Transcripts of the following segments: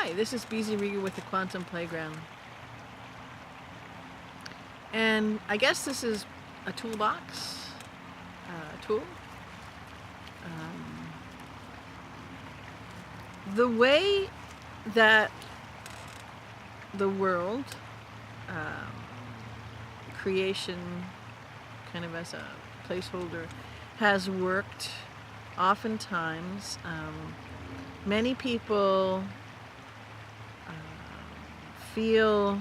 Hi, this is BZ Rieger with the Quantum Playground. And I guess this is a toolbox tool. The way that the world, creation, kind of as a placeholder, has worked, oftentimes, many people feel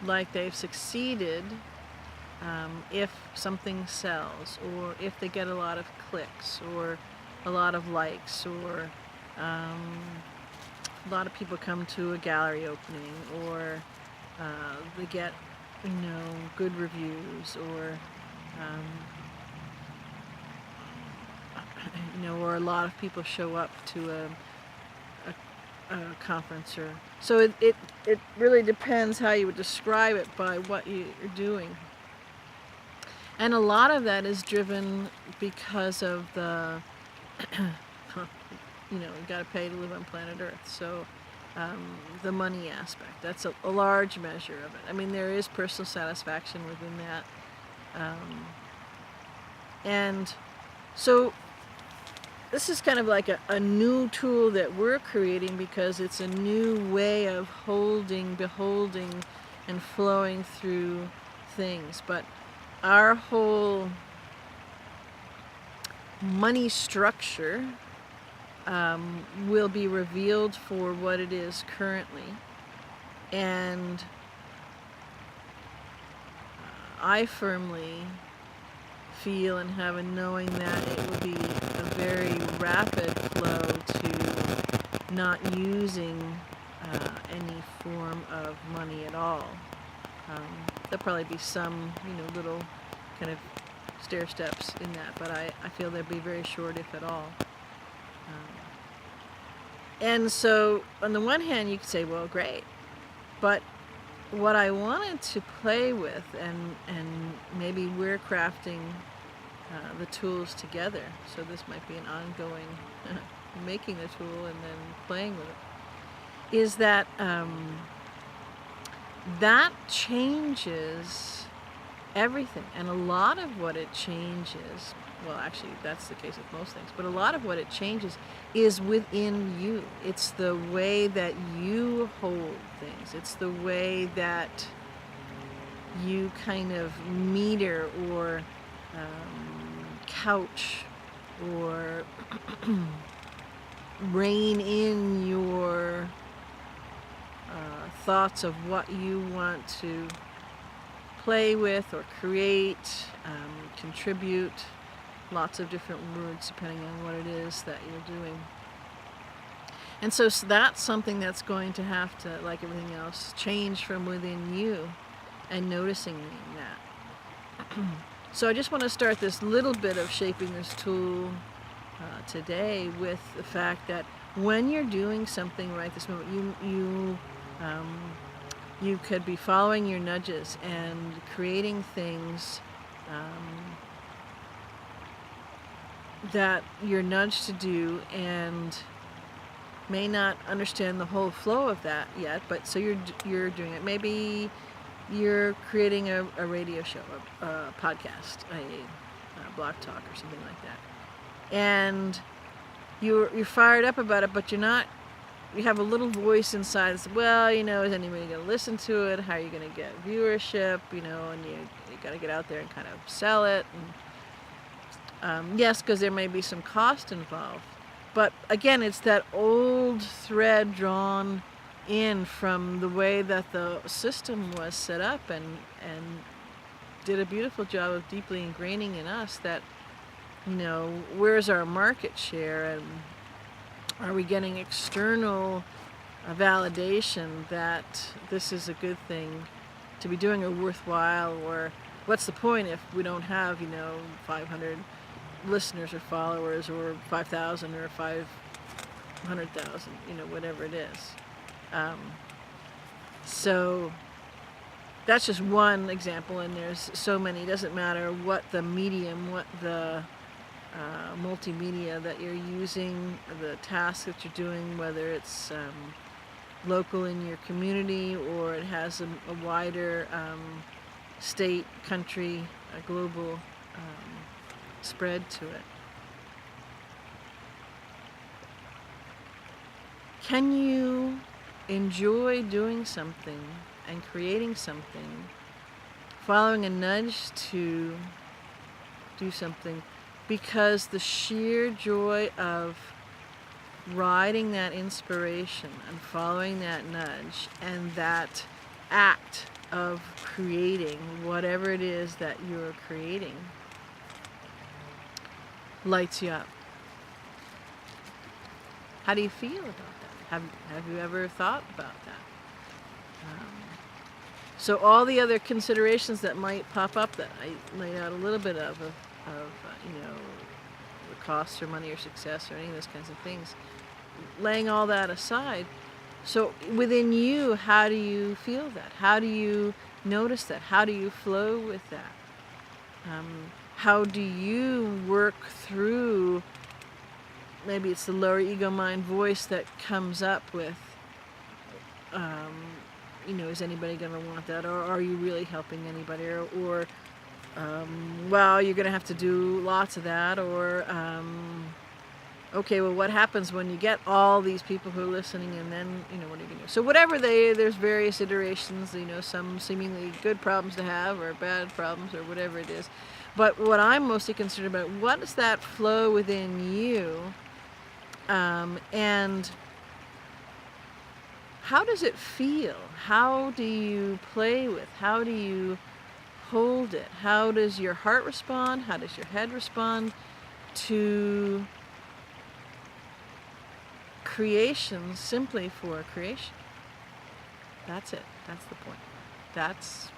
like they've succeeded if something sells, or if they get a lot of clicks, or a lot of likes, or a lot of people come to a gallery opening, or they get, good reviews, or or a lot of people show up to a conference, or so it really depends how you would describe it by what you're doing. And a lot of that is driven because of the you got to pay to live on planet Earth, so the money aspect, that's a large measure of it. I mean, there is personal satisfaction within that, and so this is kind of like a new tool that we're creating, because it's a new way of beholding, and flowing through things. But our whole money structure will be revealed for what it is currently. And I firmly feel and have a knowing that it will be a very rapid flow to not using any form of money at all. There'll probably be some, little kind of stair steps in that, but I feel they'll be very short, if at all. And so, on the one hand, you could say, well, great, but what I wanted to play with, and maybe we're crafting the tools together, so this might be an ongoing making the tool and then playing with it, is that that changes everything. And a lot of what it changes, well, actually that's the case with most things, but a lot of what it changes is within you. It's the way that you hold things. It's the way that you kind of meter, or couch, or rein in your thoughts of what you want to play with, or create, contribute, lots of different words depending on what it is that you're doing. And so that's something that's going to have to, like everything else, change from within you, and noticing that. So I just want to start this little bit of shaping this tool today with the fact that when you're doing something right this moment, you could be following your nudges and creating things that you're nudged to do, and may not understand the whole flow of that yet, but so you're doing it. Maybe you're creating a radio show, a podcast, a blog talk, or something like that, and you're fired up about it, but you're not. You have a little voice inside that says, well, is anybody going to listen to it? How are you going to get viewership? And you got to get out there and kind of sell it. And yes, because there may be some cost involved. But again, it's that old thread drawn in from the way that the system was set up, and did a beautiful job of deeply ingraining in us that, where's our market share, and are we getting external validation that this is a good thing to be doing, or worthwhile, or what's the point if we don't have, 500 listeners or followers, or 5,000 or 500,000, whatever it is. So that's just one example, and there's so many. It doesn't matter what the medium, what the multimedia that you're using, the task that you're doing, whether it's local in your community or it has a wider state, country, a global spread to it. Can you enjoy doing something and creating something, following a nudge to do something, because the sheer joy of riding that inspiration and following that nudge and that act of creating whatever it is that you're creating lights you up? How do you feel about that? Have you ever thought about that? So all the other considerations that might pop up that I laid out a little bit of you know, the cost or money or success or any of those kinds of things, laying all that aside. So within you, how do you feel that? How do you notice that? How do you flow with that? How do you work through, maybe it's the lower ego mind voice that comes up with, you know, is anybody going to want that? Or are you really helping anybody? Or well, you're going to have to do lots of that. Or, okay, well, what happens when you get all these people who are listening, and then, you know, what are you going to do? So whatever there's various iterations, you know, some seemingly good problems to have or bad problems or whatever it is. But what I'm mostly concerned about, what is that flow within you? And how does it feel? How do you play with? How do you hold it? How does your heart respond? How does your head respond to creation simply for creation? That's it. That's the point. That's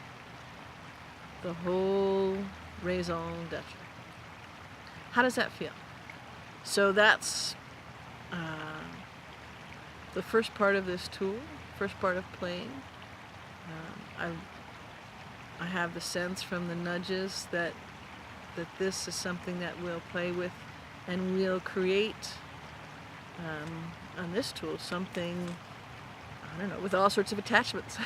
the whole raison d'etre. How does that feel? So that's the first part of this tool, first part of playing. I have the sense from the nudges that this is something that we'll play with, and we'll create on this tool something, I don't know, with all sorts of attachments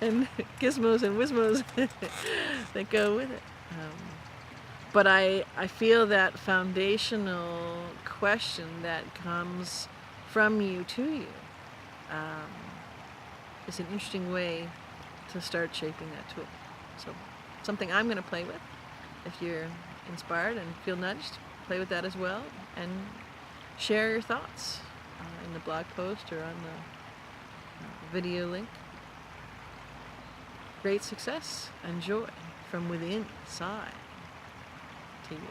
and gizmos and wismos that go with it. But I feel that foundational question that comes from you to you is an interesting way to start shaping that tool. So something I'm going to play with. If you're inspired and feel nudged, play with that as well, and share your thoughts in the blog post or on the video link. Great success and joy from within inside to you.